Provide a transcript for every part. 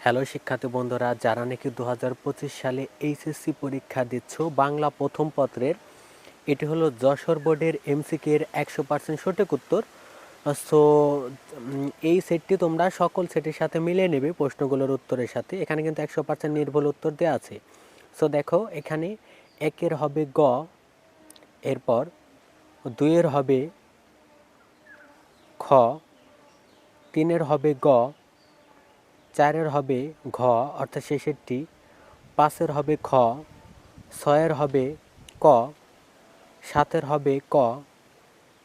Hello শিক্ষার্থী বন্ধুরা, যারা নাকি 2025 সালে এইচএসসি পরীক্ষা দিচ্ছ বাংলা প্রথম পত্রের, এটি হলো যশোর বোর্ডের এমসিকিউ এর 100% সঠিক উত্তর। সো এই সেটটি তোমরা সকল সেটের সাথে মিলিয়ে নেবে প্রশ্নগুলোর উত্তরের সাথে। এখানে কিন্তু 100% নির্ভুল উত্তর দেওয়া আছে। সো দেখো, এখানে একের হবে গ, এরপর দুইয়ের হবে খ, তিনের হবে গ, চারের হবে ঘ অর্থাৎ শেষেরটি, পাঁচের হবে খ, ছয়ের হবে ক, সাতের হবে ক,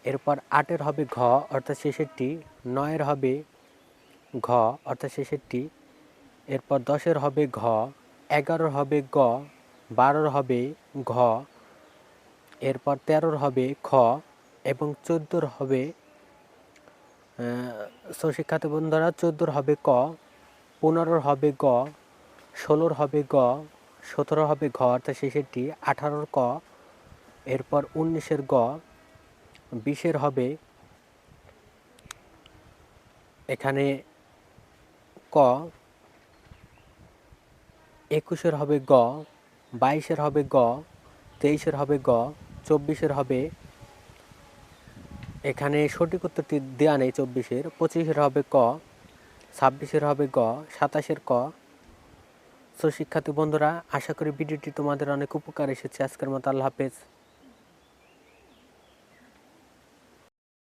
এরপর আটের হবে ঘ অর্থাৎ শেষেরটি, নয়ের হবে ঘ অর্থাৎ শেষেরটি, এরপর 10-এর হবে ঘ, 11-র হবে গ, 12-র হবে ঘ, এরপর 13-র হবে খ এবং 14-র হবে শিক্ষার্থী বন্ধুরা 14-র হবে ক, 15-র হবে গ, 16-র হবে গ, 17-র হবে ঘ অর্থাৎ শেষেরটি, 18-র ক, এরপর 19-এর গ, 20-এর হবে এখানে ক, 21-এর হবে গ, 22-এর হবে গ, 23-এর হবে গ, 24-এর হবে এখানে সঠিক উত্তরটি দেওয়া নেই 24-এর, 25-এর হবে ক, 26-এর হবে গ, 27-এর ক। সো শিক্ষার্থী বন্ধুরা, আশা করি ভিডিওটি তোমাদের অনেক উপকার এসেছে। আজকের মতো আল্লাহ হাফেজ।